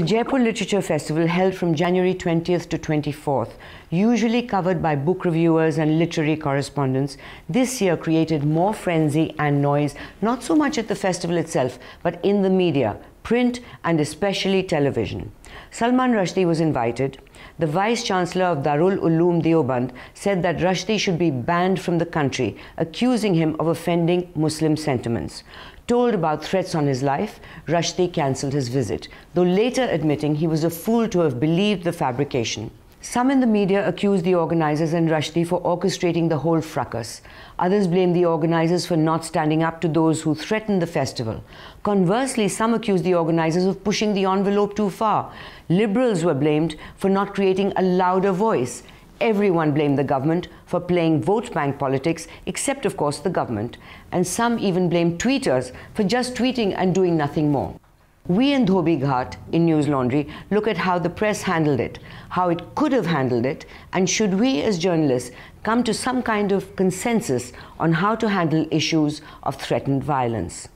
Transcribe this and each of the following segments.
The Jaipur Literature Festival, held from January 20th to 24th, usually covered by book reviewers and literary correspondents, this year created more frenzy and noise, not so much at the festival itself, but in the media, print and especially television. Salman Rushdie was invited. The Vice-Chancellor of Darul Uloom Deoband said that Rushdie should be banned from the country, accusing him of offending Muslim sentiments. Told about threats on his life, Rushdie cancelled his visit, though later admitting he was a fool to have believed the fabrication. Some in the media accused the organisers and Rushdie for orchestrating the whole fracas. Others blamed the organisers for not standing up to those who threatened the festival. Conversely, some accused the organisers of pushing the envelope too far. Liberals were blamed for not creating a louder voice. Everyone blamed the government for playing vote bank politics, except of course the government. And some even blamed tweeters for just tweeting and doing nothing more. We in Dhobi Ghat, in News Laundry, look at how the press handled it, how it could have handled it, and should we as journalists come to some kind of consensus on how to handle issues of threatened violence.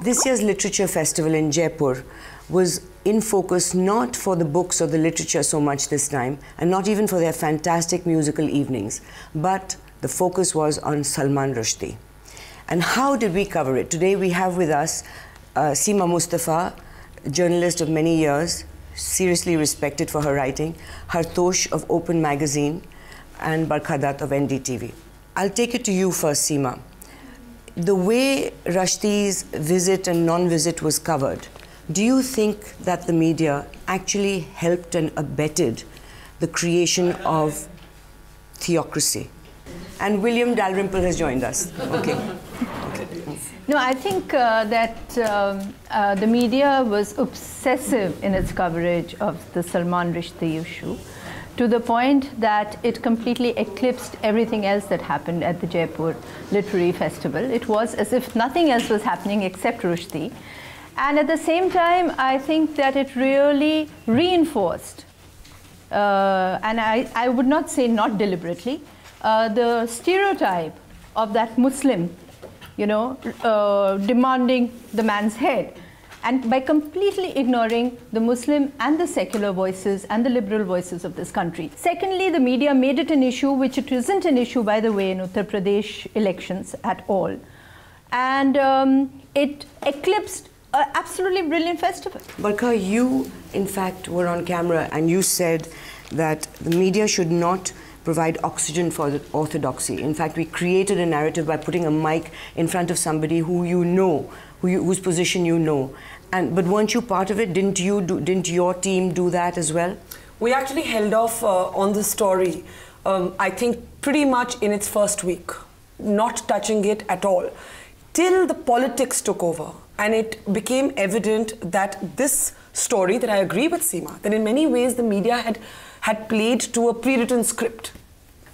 This year's Literature Festival in Jaipur was in focus not for the books or the literature so much this time, and not even for their fantastic musical evenings, but the focus was on Salman Rushdie. And how did we cover it? Today we have with us Seema Mustafa, journalist of many years, seriously respected for her writing, Hartosh of Open Magazine, and Barkha Dutt of NDTV. I'll take it to you first, Seema. The way Rushdie's visit and non-visit was covered, do you think that the media actually helped and abetted the creation of theocracy? And William Dalrymple has joined us. Okay. No, I think that the media was obsessive in its coverage of the Salman Rushdie issue, to the point that it completely eclipsed everything else that happened at the Jaipur Literary Festival. It was as if nothing else was happening except Rushdie. And at the same time, I think that it really reinforced, and I would not say not deliberately, the stereotype of that Muslim, demanding the man's head, and by completely ignoring the Muslim and the secular voices and the liberal voices of this country. Secondly, the media made it an issue, which it isn't an issue, by the way, in Uttar Pradesh elections at all. And it eclipsed an absolutely brilliant festival. Barkha, you, in fact, were on camera and you said that the media should not provide oxygen for the orthodoxy. In fact, we created a narrative by putting a mic in front of somebody who you know, whose position you know. But weren't you part of it? Didn't your team do that as well? We actually held off on the story, I think pretty much in its first week, not touching it at all, till the politics took over. And it became evident that this story, that I agree with Seema, that in many ways the media had played to a pre-written script.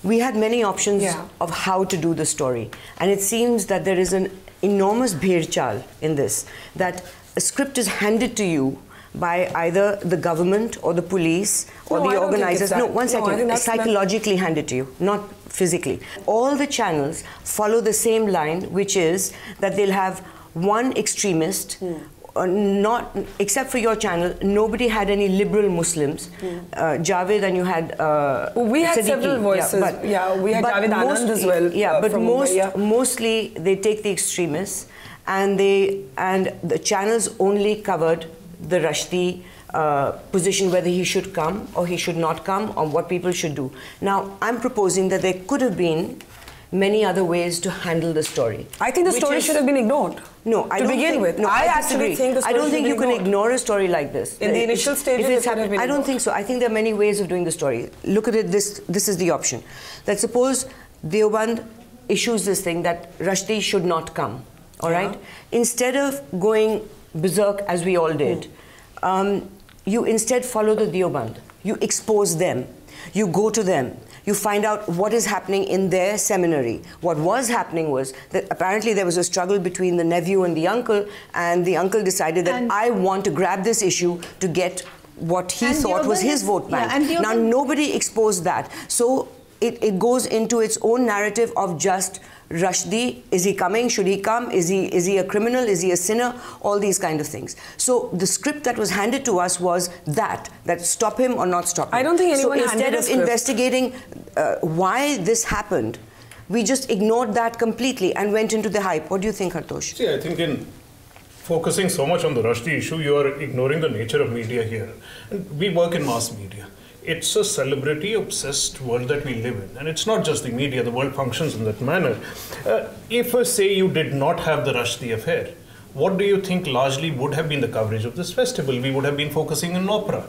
We had many options of how to do the story. And it seems that there is an enormous bhir chal in this, that a script is handed to you by either the government or the police or the organizers. No, one second. It's psychologically handed to you, not physically. All the channels follow the same line, which is that they'll have one extremist, not except for your channel. Nobody had any liberal Muslims. Javed, and you had we had Siddiqui. several voices. We had Javed Anand as well. But mostly they take the extremists, and the channels only covered the Rushdie position, whether he should come or he should not come, or what people should do. Now, I'm proposing that there could have been many other ways to handle the story. I think the story should have been ignored. No, I don't begin with. No, I actually think the story I don't think you can ignored. ignore a story like this. In the initial stages, I don't think so. I think there are many ways of doing the story. Look at it. This is the option. That suppose Deoband issues this thing that Rushdie should not come. All right. Instead of going berserk as we all did, you instead follow the Deoband. You expose them. You go to them. You find out what is happening in their seminary. What was happening was that apparently there was a struggle between the nephew and the uncle decided that I want to grab this issue to get what he thought was his vote bank. Now nobody exposed that. So it goes into its own narrative of just Rushdie. Is he coming? Should he come? Is he a criminal? Is he a sinner? All these kind of things. So the script that was handed to us was that stop him or not stop him. I don't think anyone so instead of investigating why this happened, we just ignored that completely and went into the hype. What do you think, Hartosh? See, I think in focusing so much on the Rushdie issue, you are ignoring the nature of media here. And we work in mass media. It's a celebrity-obsessed world that we live in. And it's not just the media, the world functions in that manner. If, say, you did not have the Rushdie affair, what do you think largely would have been the coverage of this festival? We would have been focusing on opera.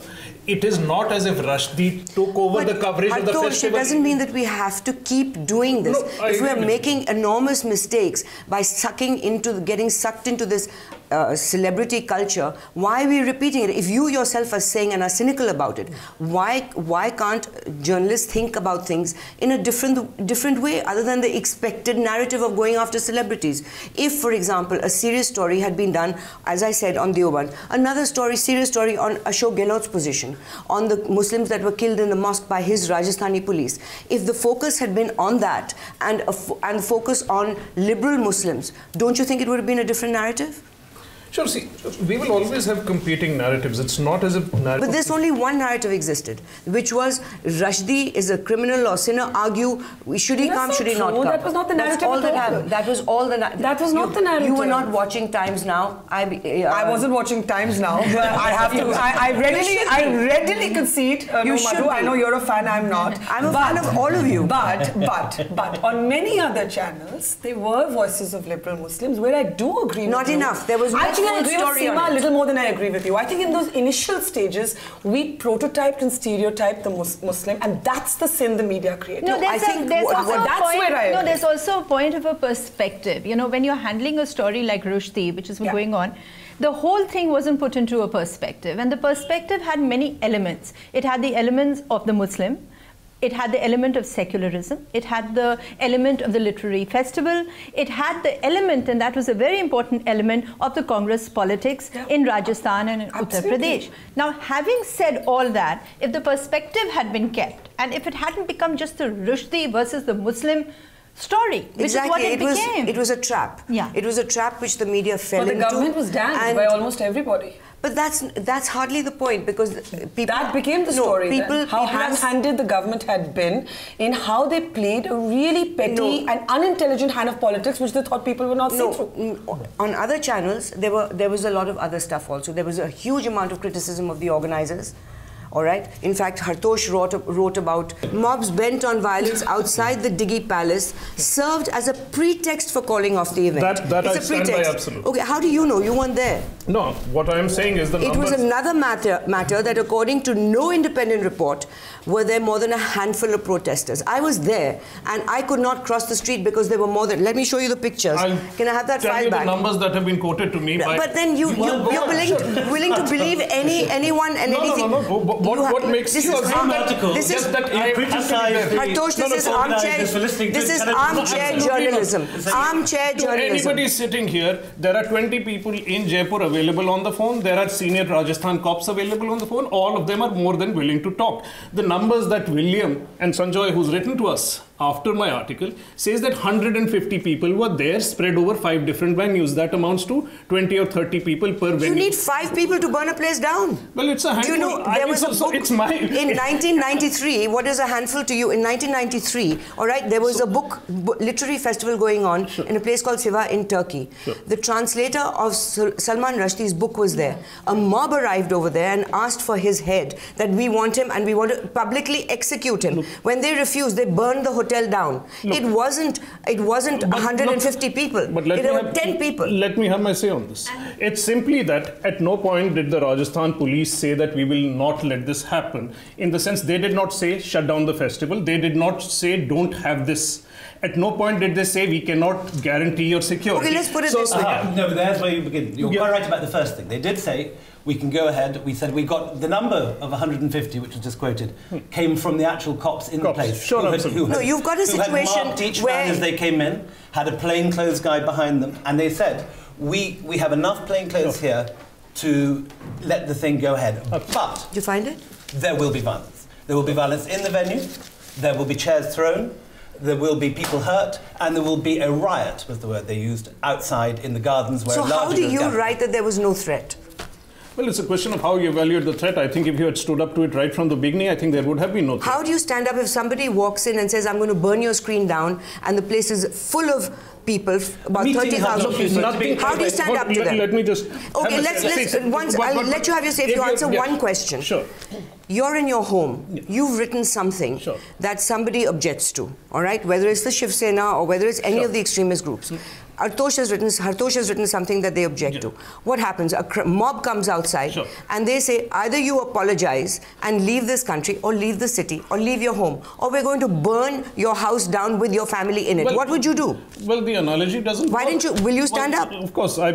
It is not as if Rushdie took over the coverage of the festival. It doesn't mean that we have to keep doing this. No, if we are making enormous mistakes by getting sucked into this celebrity culture, why are we repeating it? If you yourself are saying and are cynical about it, why can't journalists think about things in a different way other than the expected narrative of going after celebrities? If, for example, a serious story had been done, as I said, on Deoband, another serious story on Ashok Gehlot's position, on the Muslims that were killed in the mosque by his Rajasthani police, if the focus had been on that and focus on liberal Muslims, don't you think it would have been a different narrative? Sure, see, we will always have competing narratives. It's not as if... But there's only one narrative existed, which was Rushdie is a criminal or sinner. Argue, should he come, should he not come? That was not the narrative. That's all that happened. That was all the narrative. That was not the narrative. You were not watching Times Now. I wasn't watching Times Now, but I have to. I readily concede. You should be. I know you're a fan. I'm not. I'm a fan of all of you. But on many other channels, there were voices of liberal Muslims where I do agree. Not with enough. You. There was no I agree with Seema a little more than I agree with you. I think in those initial stages, we prototyped and stereotyped the Muslim, and that's the sin the media created. No, there's also a point of a perspective. You know, when you're handling a story like Rushdie, which is going on, the whole thing wasn't put into a perspective, and the perspective had many elements. It had the elements of the Muslim. It had the element of secularism. It had the element of the literary festival. It had the element, and that was a very important element, of the Congress politics in Rajasthan and in Uttar Pradesh. Now, having said all that, if the perspective had been kept, and if it hadn't become just the Rushdie versus the Muslim story, which is what it became. It was a trap. Yeah. It was a trap which the media fell into. But the government was damned by almost everybody. But that's hardly the point, because people... That became the story. How ham-handed the government had been in how they played a really petty and unintelligent hand of politics, which they thought people would not see through. On other channels, there was a lot of other stuff also. There was a huge amount of criticism of the organizers. All right. In fact, Hartosh wrote about mobs bent on violence outside the Diggy Palace served as a pretext for calling off the event. That I stand by absolutely. Okay, how do you know? You weren't there. No, what I am saying is the numbers... It was another matter that, according to no independent report, were there more than a handful of protesters. I was there, and I could not cross the street because there were more than... Let me show you the pictures. Can I have that file back? The numbers that have been quoted to me by... But then you're willing to believe anyone and anything... No. What makes you article? This is that I criticize Hartosh, this is armchair journalism. Armchair journalism. Anybody sitting here, there are 20 people in Jaipur available on the phone. There are senior Rajasthan cops available on the phone. All of them are more than willing to talk. The numbers that William and Sanjoy, who's written to us after my article, says that 150 people were there, spread over 5 different venues. That amounts to 20 or 30 people per venue. You need 5 people to burn a place down. Well, it's a handful. Do you know, there was a book in 1993. What is a handful to you? In 1993, all right, there was a literary festival going on in a place called Siva in Turkey. The translator of Salman Rushdie's book was there. A mob arrived over there and asked for his head, that we want him and we want to publicly execute him. When they refused, they burned the hotel down. It wasn't 150 people. But there were 10 people. Let me have my say on this. It's simply that at no point did the Rajasthan police say that we will not let this happen. In the sense, they did not say shut down the festival. They did not say don't have this. At no point did they say we cannot guarantee your security. Okay, let's put it this way. No, but that's where you begin. You're quite right about the first thing. They did say we can go ahead. We said we got the number of 150, which was just quoted, came from the actual cops in the place. Sure, you've got a situation who had marked each where man as they came in, had a plainclothes guy behind them, and they said, we have enough plainclothes here to let the thing go ahead. But you find it? There will be violence. There will be violence in the venue. there will be chairs thrown, there will be people hurt, and there will be a riot, was the word they used, outside in the gardens where So how do you write that there was no threat? Well, it's a question of how you evaluate the threat. I think if you had stood up to it right from the beginning, I think there would have been no threat. How do you stand up if somebody walks in and says, I'm going to burn your screen down, and the place is full of people, about 30,000 people? How do you stand up to that? Let me just... Okay, I'll let you have your say if you answer one question. Sure. You're in your home. Yeah. You've written something that somebody objects to, all right? Whether it's the Shiv Sena or whether it's any of the extremist groups. Hartosh has written something that they object to. What happens? A mob comes outside and they say, either you apologize and leave this country or leave the city or leave your home, or we're going to burn your house down with your family in it. What would you do? Well, the analogy doesn't Why didn't you? Will you stand up? Of course. There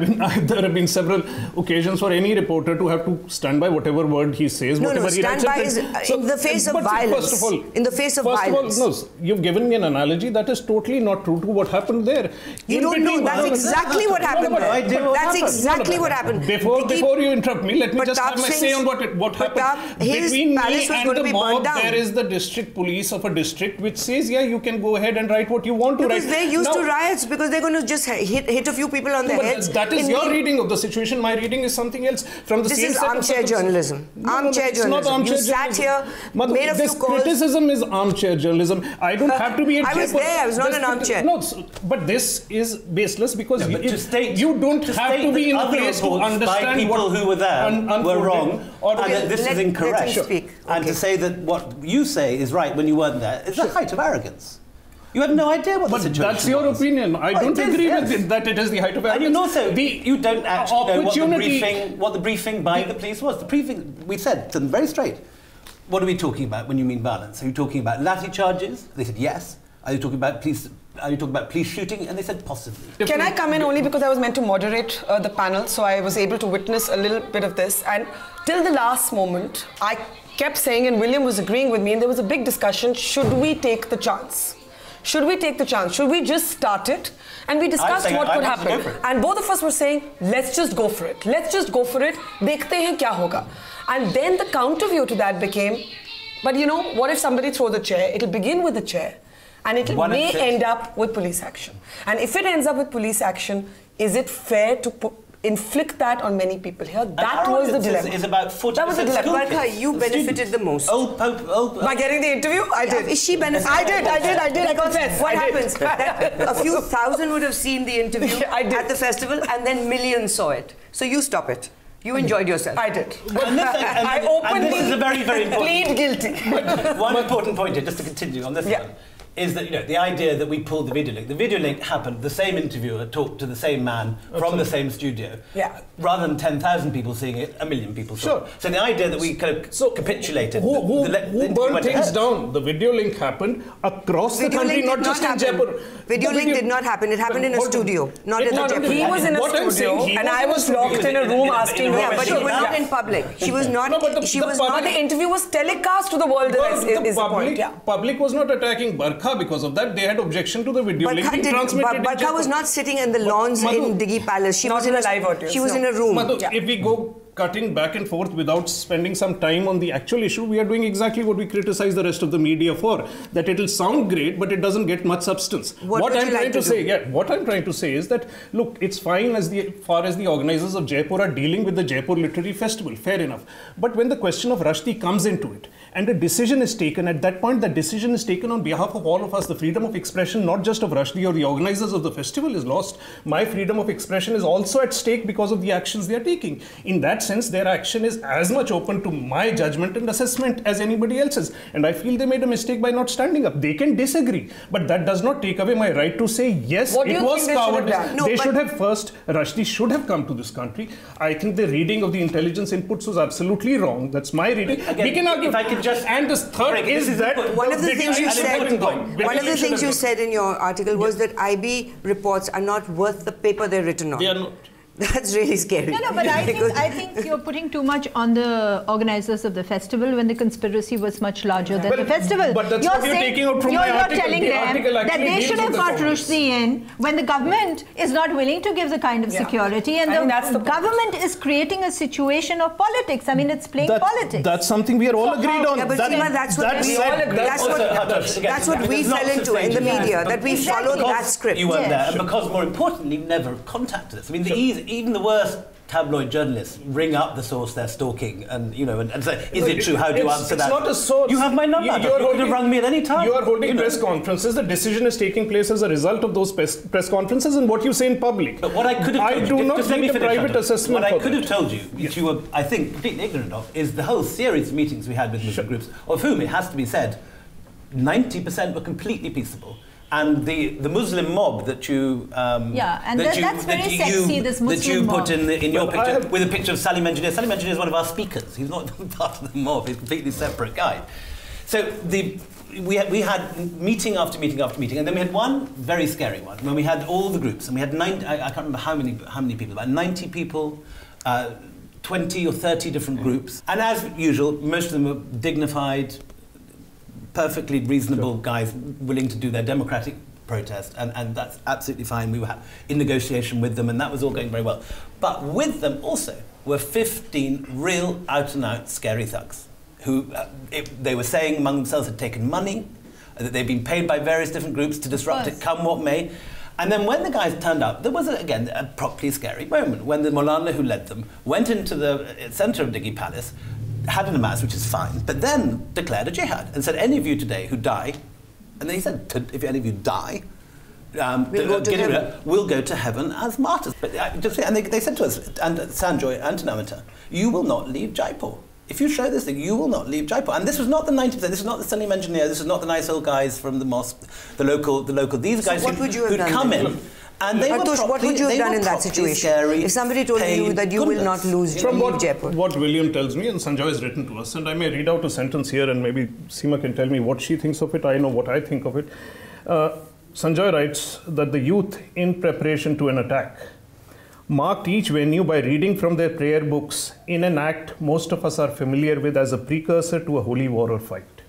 have been several occasions for any reporter to have to stand by whatever word he says. No, stand by is in the face of violence. First of all, in the face of violence. First of all, no, you've given me an analogy that is totally not true to what happened there. You don't know. That's exactly what happened there. That's exactly what happened. Before you interrupt me, let me just have my say on what happened. Between me and the mob, there is the district police of a district which says, yeah, you can go ahead and write what you want to write. Because they're used to riots, because they're going to just hit a few people on their heads. That is your reading of the situation. My reading is something else. This is armchair journalism. Armchair journalism. You sat here, made a few calls. Criticism is armchair journalism. I don't have to be a... I was there. I was not an armchair. No, but this is baseless because you don't have to be in a place to understand people who were there were wrong, and this is incorrect. And to say that what you say is right when you weren't there is the height of arrogance. You have no idea what the situation was. That's your opinion. I don't agree with it, that it is the height of arrogance. And also, you don't actually know what the briefing by the police was. The briefing, we said to them very straight, what are we talking about when you mean violence? Are you talking about lathi charges? They said yes. Are you talking about police? Are you talking about police shooting? And they said possibly. Can I come in only because I was meant to moderate the panel, so I was able to witness a little bit of this. And till the last moment, I kept saying, and William was agreeing with me, and there was a big discussion, should we take the chance? Should we take the chance? Should we just start it? And we discussed what could happen. And both of us were saying, let's just go for it. Let's just go for it. Dekhte hain kya hoga. And then the counter view to that became, but you know, what if somebody throws a chair? It'll begin with the chair. And it may end up with police action. And if it ends up with police action, is it fair to inflict that on many people here? That was the dilemma. Is about 40% that was the dilemma. Barkha, you benefited the most. By getting the interview? I did. Is she benefited? I did. I confess. What happens? A few thousand would have seen the interview at the festival, and then millions saw it. So you stop it. You enjoyed yourself. I did. I openly this is a very, very important plead guilty. One important point here, just to continue on this one, is that, you know, the idea that we pulled the video link. The video link happened, the same interviewer talked to the same man from the same studio. Yeah. Rather than 10,000 people seeing it, 1 million people saw it. So the idea that we kind of capitulated. Who burned things down? The video link happened across the country, not just in Jaipur. Video link did not happen. It happened in a studio, not in a Jaipur. He was in a studio, and I was locked in a room asking her. Yeah, but she was not in public. She was not. She was not. The interview was telecast to the world. Is the point? Public was not attacking Barkha because of that. They had objection to the video link being transmitted. Barkha was not sitting in the lawns in Diggi Palace. She was in a live audience. She was in a room. If we go cutting back and forth without spending some time on the actual issue, we are doing exactly what we criticize the rest of the media for. That it'll sound great, but it doesn't get much substance. What I'm trying to say is that, look, it's fine as far as the organizers of Jaipur are dealing with the Jaipur Literary Festival, fair enough. But when the question of Rushdie comes into it, and a decision is taken, at that point, the decision is taken on behalf of all of us. The freedom of expression, not just of Rushdie or the organizers of the festival, is lost. My freedom of expression is also at stake because of the actions they are taking. In that sense, their action is as much open to my judgment and assessment as anybody else's. And I feel they made a mistake by not standing up. They can disagree, but that does not take away my right to say, yes, it was cowardice. Rushdie should have come to this country. I think the reading of the intelligence inputs was absolutely wrong. That's my reading. Again, we can argue. If I can just and the third is that one of the things you said in your article was that IB reports are not worth the paper they're written on. They are not. That's really scary. No, but I think you're putting too much on the organizers of the festival when the conspiracy was much larger than the festival. But that's what you're taking out from my article. You're telling them that they should have got Rushdie in when the government is not willing to give the kind of security, and the government is creating a situation of politics. I mean, it's playing politics. That's something we are all agreed on. Yeah, but Seema, that's what we fell into in the media, that we followed that script. You weren't there, and because more importantly, you never contacted us. I mean, even the worst tabloid journalists ring up the source they're stalking and say, is it true? How do you answer that? It's not a source. You have my number. You could have rung me at any time. You are holding press conferences. The decision is taking place as a result of those press conferences and what you say in public. But what I could have told you, I do not need a private assessment. What I could have told you, which you were, I think, completely ignorant of, is the whole series of meetings we had with Muslim groups, of whom, it has to be said, 90% were completely peaceable. And the Muslim mob that you that's very sexy. This Muslim that you mob. put in your picture with a picture of Salim Engineer. Salim Engineer is one of our speakers. He's not part of the mob. He's a completely separate guy. So we had meeting after meeting after meeting, and then we had one very scary one when we had all the groups, and we had I can't remember how many people, about 90 people. 20 or 30 different groups, and as usual, most of them were dignified, perfectly reasonable guys willing to do their democratic protest, and that's absolutely fine. We were in negotiation with them, and that was all going very well. But with them also were 15 real out-and-out scary thugs who they were saying among themselves had taken money, that they'd been paid by various different groups to disrupt it, come what may. And then when the guys turned up, there was, again, a properly scary moment when the Maulana who led them went into the centre of Diggi Palace, had a namaz, which is fine, but then declared a jihad and said, any of you today who die, and then he said, if any of you die, we'll go to heaven as martyrs. But and they said to us, and Sanjoy and Namita, you will not leave Jaipur. If you show this thing, you will not leave Jaipur. And this was not the 90%, this is not the Salim Engineer, this is not the nice old guys from the mosque, the local, these guys who'd come in. And they Hartosh, what would you have done in that situation? If somebody told you that you will not leave Jaipur? What William tells me, and Sanjoy has written to us, and I may read out a sentence here, and maybe Seema can tell me what she thinks of it. I know what I think of it. Sanjoy writes that the youth, in preparation to an attack, marked each venue by reading from their prayer books in an act most of us are familiar with as a precursor to a holy war or fight.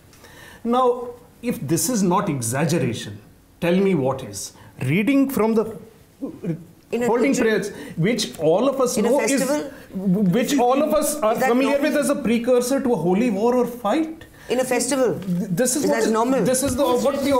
Now, if this is not exaggeration, tell me what is. Reading from the holding prayers, which all of us know is, which all of us are familiar with as a precursor to a holy war or fight. In a festival, this is that's normal. This is what the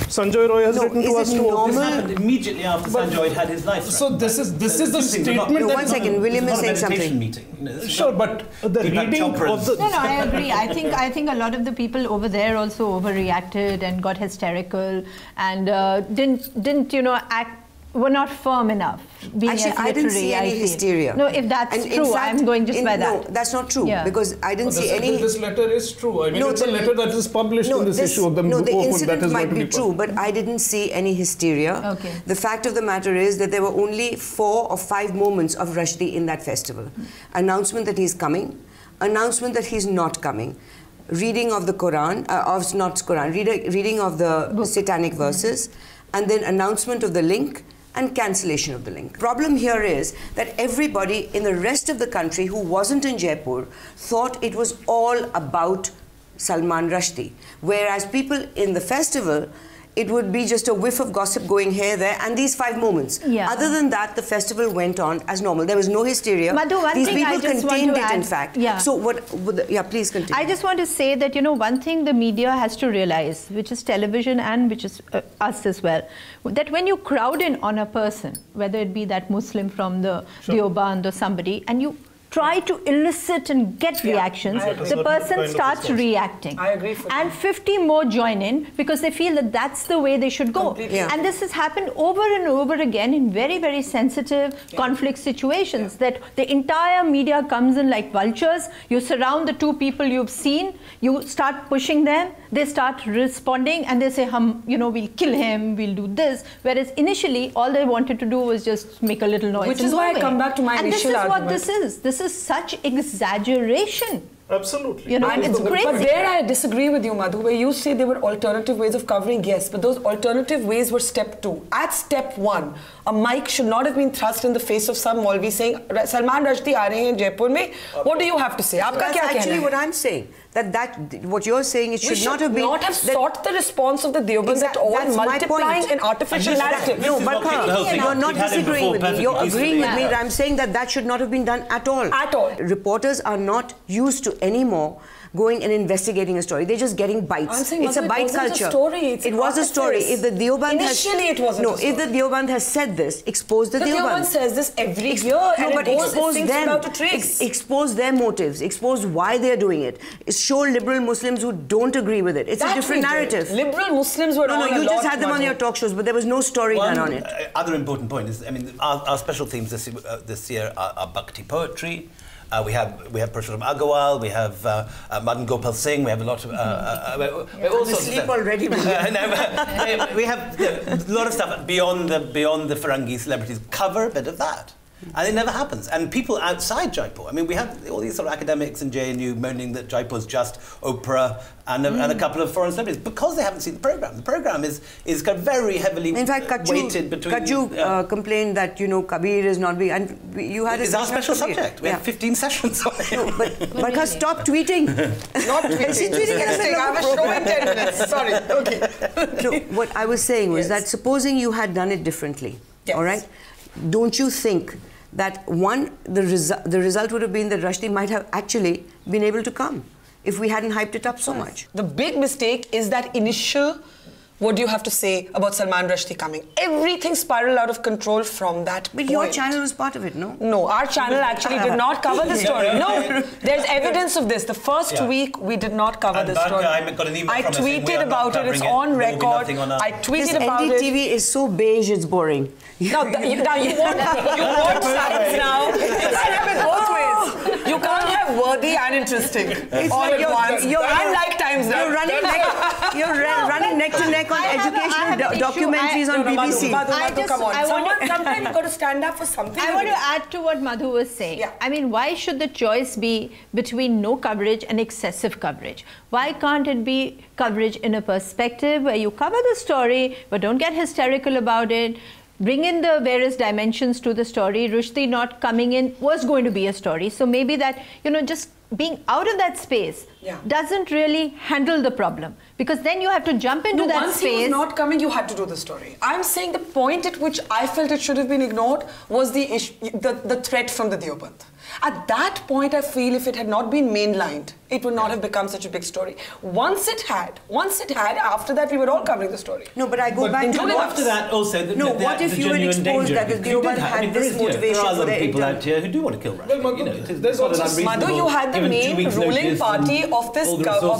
Sanjoy Roy has written to us. This happened immediately after Sanjoy had his life. So this is the statement. No, one second, William is saying something. Meeting. Sure, but the reading of the... No, I agree. I think a lot of the people over there also overreacted and got hysterical and didn't act. Were not firm enough. Actually, I didn't see any hysteria. No, if that's true, fact, I'm going just by that. No, that's not true, because I didn't see any... This letter is true. I mean, it's a letter that is published in this issue of the... No, the incident might be true, but I didn't see any hysteria. Okay. The fact of the matter is that there were only 4 or 5 moments of Rushdie in that festival. Announcement that he's coming, announcement that he's not coming, reading of the Quran, reading of the satanic verses, and then announcement of the link, and cancellation of the link. Problem here is that everybody in the rest of the country who wasn't in Jaipur thought it was all about Salman Rushdie, whereas people in the festival, it would be just a whiff of gossip going here, there, and these 5 moments. Yeah. Other than that, the festival went on as normal. There was no hysteria. Madhu, these people contained it, add, in fact. Yeah. So please continue. I just want to say that, one thing the media has to realize, which is television and which is us as well, that when you crowd in on a person, whether it be that Muslim from the Deoband or somebody, and you try to elicit and get reactions, the person starts reacting. I agree. And 50 more join in because they feel that that's the way they should go. Yeah. And this has happened over and over again in very, very sensitive conflict situations, that the entire media comes in like vultures. You surround the 2 people you've seen, you start pushing them, they start responding, and they say, we'll kill him, we'll do this. Whereas initially, all they wanted to do was just make a little noise. Which is why I come back to my initial argument. And this is what this is. This is such exaggeration Absolutely. You know, and it's great. But there I disagree with you, Madhu, where you say there were alternative ways of covering, yes, but those alternative ways were step 2. At step 1, a mic should not have been thrust in the face of some Maulvi saying, Salman Rushdie aa rahe hain Jaipur mein. What do you have to say? That's actually what I'm saying. What you're saying, it should not have been... not have sought the response of the Deoband at all, multiplying an artificial narrative. No, Barkha, you're not disagreeing with me. You're agreeing with me. I'm saying that should not have been done at all. At all. Reporters are not used to anymore going and investigating a story. They're just getting bites. I'm saying, it's a bite culture. It was a story. If the Deoband Initially it wasn't a story. If the Deoband has said this, expose the Deoband. The Deoband says this every year, and it goes, it without a trace. Expose their motives. Expose why they're doing it. Show liberal Muslims who don't agree with it. It's a different narrative. Liberal Muslims were No, you just had them on your talk shows, but there was no story done on it. Other important point is, I mean, our special themes this year are Bhakti poetry. We have Purushottam Agarwal, we have Madan Gopal Singh, we have a lot of... we're all sorts asleep already. we have a lot of stuff beyond the Farangi celebrities. Cover a bit of that. And it never happens. And people outside Jaipur, I mean, we have all these sort of academics in JNU moaning that Jaipur's just Oprah and a couple of foreign celebrities because they haven't seen the programme. The programme is kind of very heavily weighted between... Kaju complained that, Kabir is not being... And you had it's our special subject. We have 15 sessions on it. No, but Barkha, stop tweeting. Not tweeting. She's tweeting anything. I have a show in 10 minutes. Sorry. Okay. No, what I was saying was that supposing you had done it differently, all right? Don't you think that the result would have been that Rushdie might have actually been able to come if we hadn't hyped it up so much? The big mistake is that initial, what do you have to say about Salman Rushdie coming? Everything spiraled out of control from that point. But your channel was part of it, no? No, our channel actually did not cover the story. No, there's evidence of this. The first week, we did not cover the story. I tweeted about it. It's on record. I tweeted about it. This NDTV is so beige, it's boring. Now you want sides now. You can't have it both ways. You can't have worthy and interesting all at once. I'm like Times now. You're running neck to neck on educational documentaries on BBC. Madhu, come on. Sometimes you've got to stand up for something. I want to add to what Madhu was saying. Yeah. I mean, why should the choice be between no coverage and excessive coverage? Why can't it be coverage in a perspective where you cover the story but don't get hysterical about it? Bring in the various dimensions to the story. Rushdie not coming in was going to be a story. So maybe that, just being out of that space doesn't really handle the problem. Because then you have to jump into that once space. Once he was not coming, you had to do the story. I'm saying the point at which I felt it should have been ignored was the threat from the Deoband. At that point, I feel if it had not been mainlined, it would not have become such a big story. Once it had, after that we were all covering the story. No, but I go back to after that also. What if you had exposed that the Deoband had this motivation? There are other people out here who do want to kill Rushdie. Madhu, you had the main ruling party of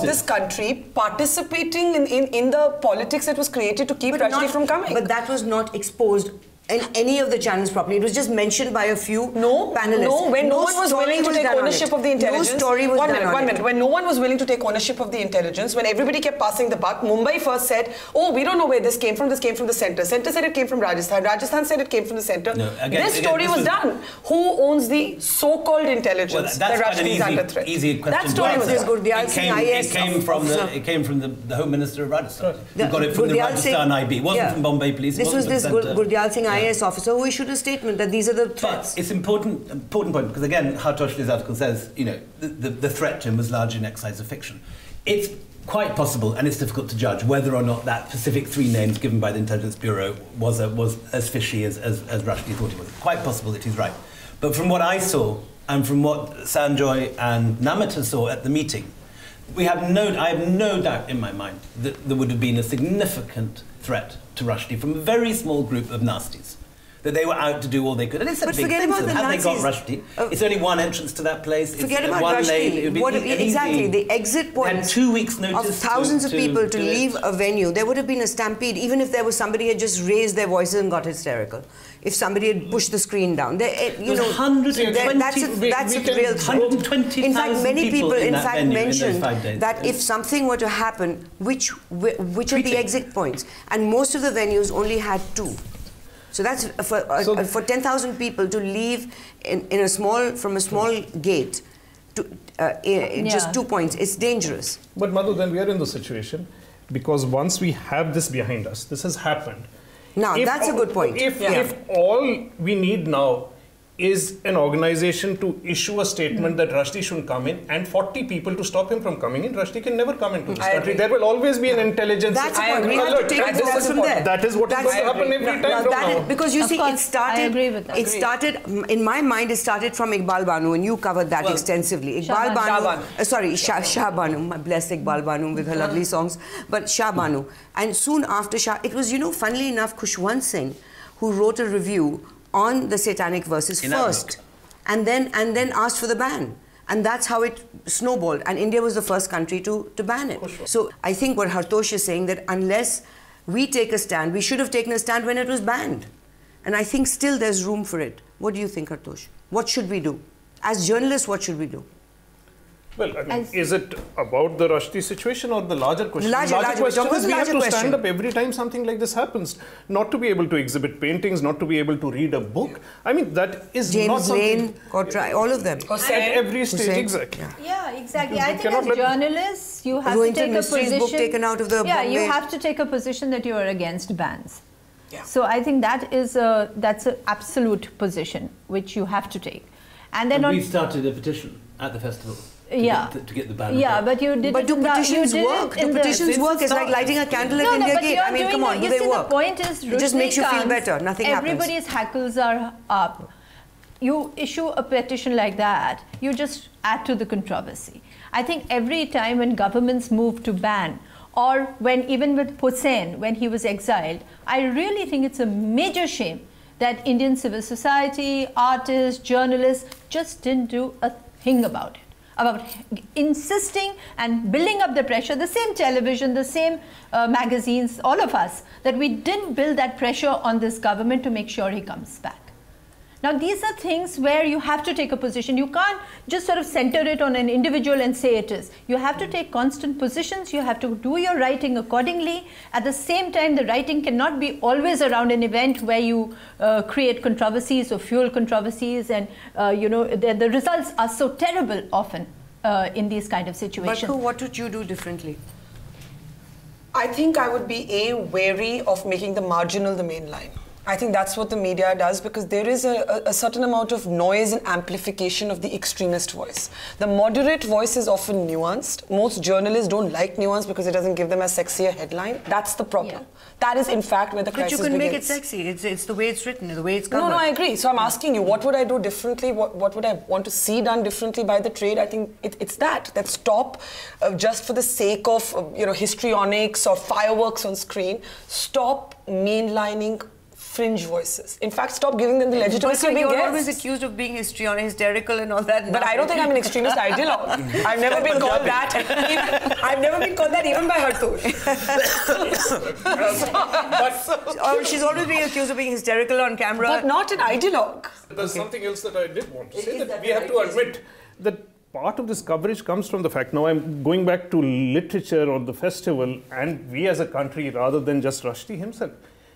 this country participating in the politics that was created to keep Rushdie from coming. But that was not exposed in any of the channels properly. It was just mentioned by a few panelists. No, when no one was willing to take ownership of the intelligence. No story was done on it. 1 minute. When no one was willing to take ownership of the intelligence, when everybody kept passing the buck, Mumbai first said, oh, we don't know where this came from the center. Center said it came from Rajasthan. Rajasthan said it came from the center. No, this story was done. Who owns the so-called intelligence? Well, that's quite an easy question. That story was done. Gurdial Singh IAS it came from the Home Minister of Rajasthan. Who got it from the Rajasthan IB. It wasn't from Bombay Police. This was this Gurdial Singh IAS officer who issued a statement that these are the threats. But it's important point because again, Hartosh's article says, the threat to him was largely an exercise of fiction. It's quite possible, and it's difficult to judge whether or not that specific 3 names given by the Intelligence Bureau was as fishy as Rushdie thought it was. Quite possible that he's right. But from what I saw, and from what Sanjoy and Namita saw at the meeting, I have no doubt in my mind that there would have been a significant threat to Rushdie from a very small group of nasties. That they were out to do all they could. And it's a big thing for them. Had they got Rushdie, it's only one entrance to that place. Forget about Rushdie. Exactly, the exit points 2 weeks' notice of thousands of people to leave a venue. There would have been a stampede, even if there was somebody had just raised their voices and got hysterical. If somebody had pushed the screen down, that's a real threat. In fact, many people mentioned that if something were to happen, which are the exit points? And most of the venues only had 2. So that's for 10,000 people to leave from a small gate just 2 points. It's dangerous. But Madhu, then we are in the situation, because once we have this behind us, this has happened. Now, that's a good point. If all we need now is an organization to issue a statement that Rushdie shouldn't come in, and 40 people to stop him from coming in, Rushdie can never come into this country. There will always be an intelligence alert. That is what is going to happen every time from now. Because you see, it started. I agree with that. It started, in my mind, it started from Iqbal Banu, and you covered that extensively. Iqbal Banu, Shah Banu, bless Iqbal Banu with her lovely songs, but Shah Banu. And soon after Shah, it was, funnily enough, Khushwant Singh, who wrote a review on the satanic verses first, and then asked for the ban, and that's how it snowballed. And India was the first country to ban it. Sure. So I think what Hartosh is saying, that unless we take a stand, we should have taken a stand when it was banned, and I think still there's room for it. What do you think, Hartosh? What should we do as journalists? What should we do? Well, I mean, is it about the Rushdie situation or the larger question? The larger question is we have to stand up every time something like this happens. Not to be able to exhibit paintings, not to be able to read a book. I mean, that is not something... James Lane, all of them. At every stage, exactly. Yeah, exactly. I think as journalists, you have to take a position... book taken out of the you have to take a position that you are against bans. Yeah. So I think that's an absolute position which you have to take. And then we started a petition at the festival. To get the ban. Yeah, but you didn't. But do petitions work? Do petitions work? It's like lighting a candle at India Gate. I mean, come on, do they work? The point is, it just makes you feel better. Nothing happens. Everybody's hackles are up. You issue a petition like that, you just add to the controversy. I think every time when governments move to ban, or when even with Hussain, when he was exiled, I really think it's a major shame that Indian civil society, artists, journalists just didn't do a thing about it. About insisting and building up the pressure, the same television, the same magazines, all of us, that we didn't build that pressure on this government to make sure he comes back. Now, these are things where you have to take a position. You can't just sort of center it on an individual and say it is. You have to take constant positions. You have to do your writing accordingly. At the same time, the writing cannot be always around an event where you create controversies or fuel controversies, and the results are so terrible often in these kind of situations. But what would you do differently? I think I would be wary of making the marginal the main line. I think that's what the media does, because there is a certain amount of noise and amplification of the extremist voice. The moderate voice is often nuanced. Most journalists don't like nuance because it doesn't give them a sexier headline. That's the problem. Yeah. That is, in fact, where the crisis begins. But you can make it sexy. It's the way it's written, the way it's covered. No, I agree. So I'm asking you, what would I do differently? What would I want to see done differently by the trade? I think it's that stop just for the sake of histrionics or fireworks on screen. Stop mainlining fringe voices. In fact, stop giving them the legitimacy of being guests. You're always accused of being hysterical and all that. But I don't think I'm an extremist ideologue. I've never been called that. I've never been called that even by Hartosh. She's always being accused of being hysterical on camera. But not an ideologue. There's something else that I did want to say, that we have to admit that part of this coverage comes from the fact, now I'm going back to literature or the festival, and we as a country, rather than just Rushdie himself,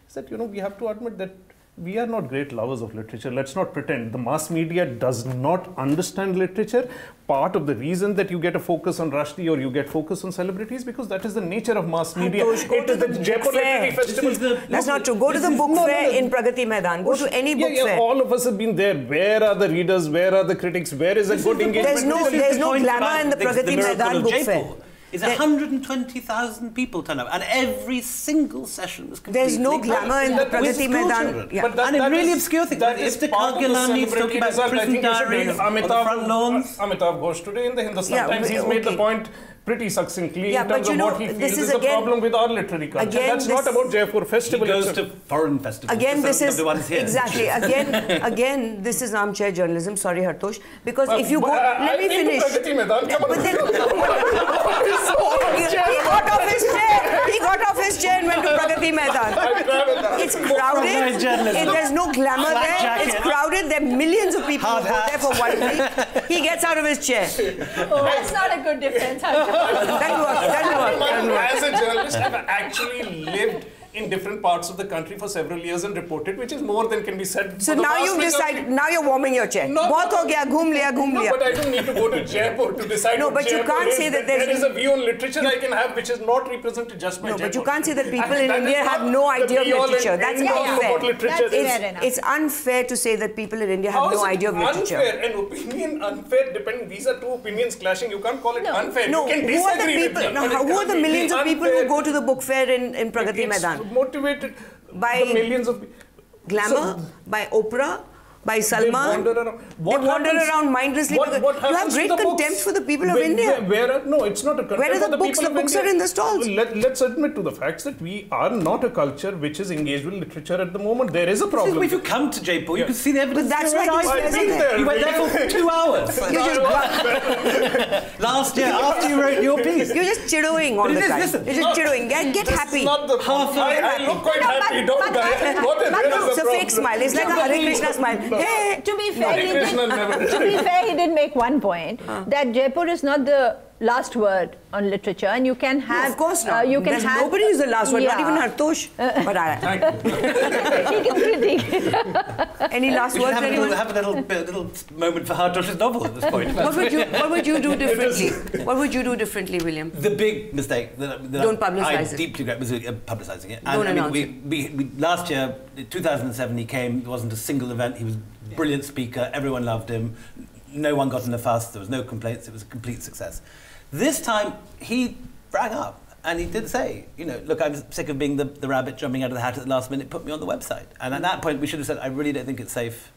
is that, we have to admit that we are not great lovers of literature. Let's not pretend. The mass media does not understand literature. Part of the reason that you get a focus on Rushdie or you get focus on celebrities, because that is the nature of mass media. It is the Jaipur Literature Festival. That's not true. Go to the book fair in Pragati Maidan. Go to any book fair. All of us have been there. Where are the readers? Where are the critics? Where is a good engagement? There's no glamour in the Pragati Maidan book fair. Is 120,000 people turn up, and every single session was completely... There's no glamour in the Pragati Maidan. Yeah. And a really obscure thing. If the Kargilani is talking about prison diaries on the front lawns... Amitabh Ghosh today in the Hindustan Times, he's made the point pretty succinctly in terms of what he feels is a problem with our literary culture. That's not about Jaipur Festival. He goes to foreign festivals. Again, this is... Exactly. Again, this is armchair journalism. Sorry, Hartosh. Because if you go... Let me finish. He got off his chair. He got off his chair and went to Pragati Maidan. It's crowded. There's no glamour there. It's crowded. There are millions of people who go there for 1 week. He gets out of his chair. That's not a good defense. That'll work. As a journalist, I've actually lived in different parts of the country for several years and reported, which is more than can be said. So now you've decided, now you're warming your chair. No, Bahut ho gaya, ghum liya. No, but I don't need to go to Jaipur to decide. No, but you can't say that there is a view on literature I can have which is not represented just by Jaipur. No, but you can't say that people in India have no idea of literature. That's not fair. It's unfair to say that people in India have no idea of literature. Unfair? An opinion unfair depending. These are two opinions clashing. You can't call it unfair. No, you can disagree with me. Who are the millions of people who go to the book fair in Pragati Maidan? It's motivated by the millions of glamour, by Oprah, by Salman. They wander around mindlessly. What you have great contempt for the people of India. No, it's not a contempt. Where are the books? The books are in the stalls. Let's admit to the facts that we are not a culture which is engaged with literature at the moment. There is a problem. If you come to Jaipur, you can see the evidence. But that's why you went there for 2 hours. Last year, after you wrote your piece. You're just chidowing all the time. You're just chidowing. Get happy. I look quite happy, don't I? It's a fake smile. It's like a Hare Krishna smile. Hey, to be fair, he did make one point that Jaipur is not the last word on literature, and you can have. No, of course not. Nobody is the last word, not even Hartosh. But he can critique. Any last words? Have a little moment for Hartosh's novel at this point. What would you do differently? What would you do differently, William? The big mistake that don't publicize it. Deeply regret was publicising it. Don't announce it. We last year, 2007, he came. There wasn't a single event. He was a brilliant speaker. Everyone loved him. No one got in a fuss. There was no complaints. It was a complete success. This time, he rang up and he did say, you know, look, I'm sick of being the rabbit jumping out of the hat at the last minute. Put me on the website. And at that point, we should have said, I really don't think it's safe.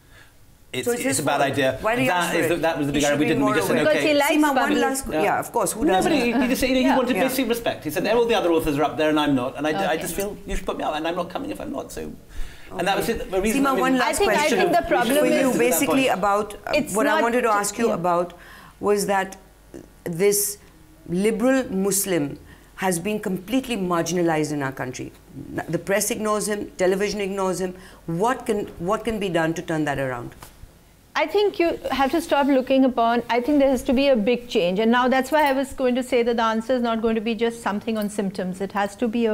It's a bad idea. Why do you ask for it? That was the big error. We didn't. We just said, okay. Because he likes Seema, one last. Yeah, of course. Who doesn't? He just said, he wanted basic respect. He said, all the other authors are up there and I'm not. And I just feel you should put me out, and I'm not coming if I'm not. So. And that was it. The reason. Seema, one last question. I think the problem is basically about what I wanted to ask you about was that this liberal Muslim has been completely marginalized in our country. The press ignores him, television ignores him. What can be done to turn that around? I think you have to stop looking upon, I think there has to be a big change. And now that's why I was going to say that the answer is not going to be just something on symptoms. It has to be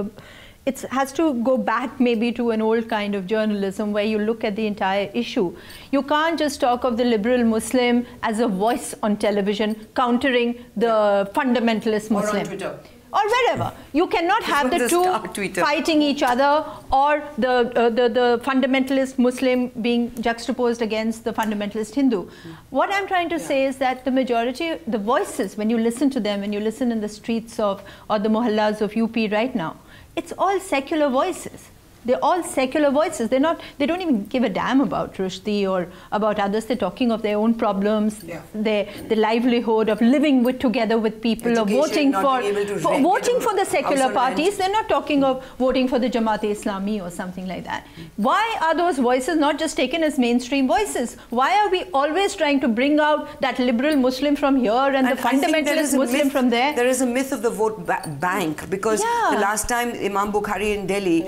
it has to go back maybe to an old kind of journalism where you look at the entire issue. You can't just talk of the liberal Muslim as a voice on television countering the fundamentalist Muslim. Or on Twitter. Or wherever. You cannot have the two fighting each other, or the fundamentalist Muslim being juxtaposed against the fundamentalist Hindu. What I'm trying to say is that the majority, the voices, when you listen to them, when you listen in the streets of, or the mohallas of UP right now, it's all secular voices. They're all secular voices. They don't even give a damn about Rushdie or about others. They're talking of their own problems, the livelihood of living together with people, of voting for the secular parties. They're not talking of voting for the Jamaat-e-Islami or something like that. Why are those voices not just taken as mainstream voices? Why are we always trying to bring out that liberal Muslim from here and the fundamentalist Muslim from there? There is a myth of the vote bank, because the last time Imam Bukhari in Delhi,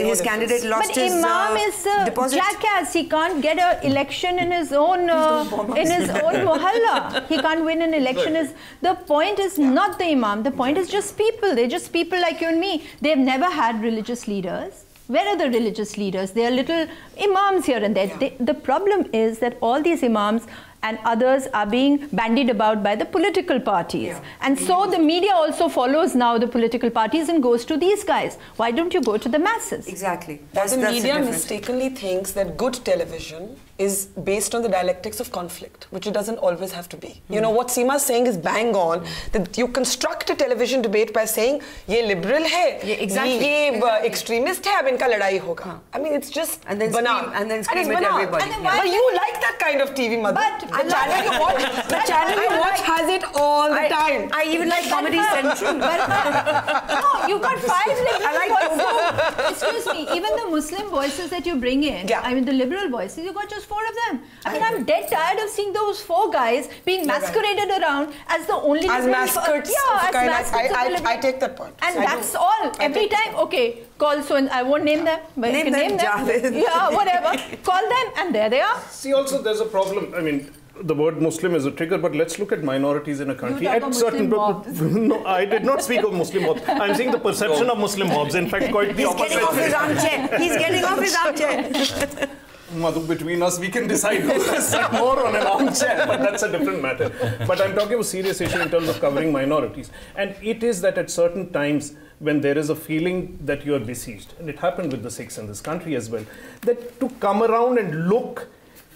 his candidate lost his deposit. But Imam is a jackass. He can't get an election in his own mohalla. He can't win an election. The point is not the Imam. The point is just people. They're just people like you and me. They've never had religious leaders. Where are the religious leaders? They are little imams here and there. The problem is that all these imams and others are being bandied about by the political parties. And so the media also follows now the political parties and goes to these guys. Why don't you go to the masses? Exactly. The media mistakenly thinks that good television is based on the dialectics of conflict, which it doesn't always have to be. You know, what Seema is saying is bang on, that you construct a television debate by saying, ye liberal hai, ye extremist hai, ab inka ladai hoga. I mean, it's just banal. And then scream at everybody. But you like that kind of TV, Madhu. The channel you watch has it all the time. I even like Comedy Central. No, you've got 5 liberal voices. Excuse me, even the Muslim voices that you bring in, I mean the liberal voices, you've got just 4 of them. I mean, I'm dead tired of seeing those 4 guys being masqueraded around as the only as mascots. I take that point. And that's all. Every time, okay, call so I won't name them, but you can name them. Yeah, whatever. Call them, and there they are. See, also there's a problem. I mean, the word Muslim is a trigger, but let's look at minorities in a country. You talk of Muslim mobs. No, I did not speak of Muslim mobs. I'm saying the perception of Muslim mobs. In fact, quite the opposite. He's getting off his armchair. He's getting off his armchair. Madhu, between us, we can decide who has sat more on an armchair, but that's a different matter. But I'm talking about serious issue in terms of covering minorities. And it is that at certain times, when there is a feeling that you are besieged, and it happened with the Sikhs in this country as well, that to come around and look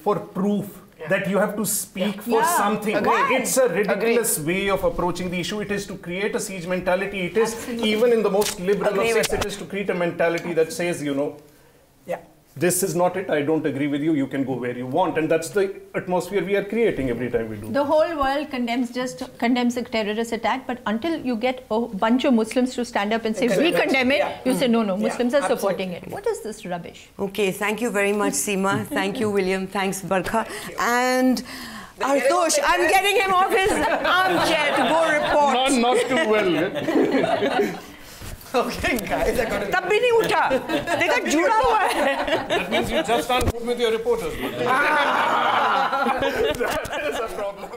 for proof that you have to speak for something. It's a ridiculous way of approaching the issue. It is to create a siege mentality. It is, even in the most liberal of Sikhs, it is to create a mentality that says, you know, this is not it, I don't agree with you, you can go where you want. And that's the atmosphere we are creating every time we do. The whole world condemns a terrorist attack, but until you get a bunch of Muslims to stand up and say, we condemn it, you say, no, Muslims are supporting it. What is this rubbish? Okay, thank you very much, Seema. Thank you, William. Thanks, Barkha. And Hartosh, I'm getting him off his armchair to go report. Not too well. Okay, guys, I got it. तब भी नहीं उठा. देखा जुड़ा हुआ है. That means you just aren't good with your reporters. That is a problem.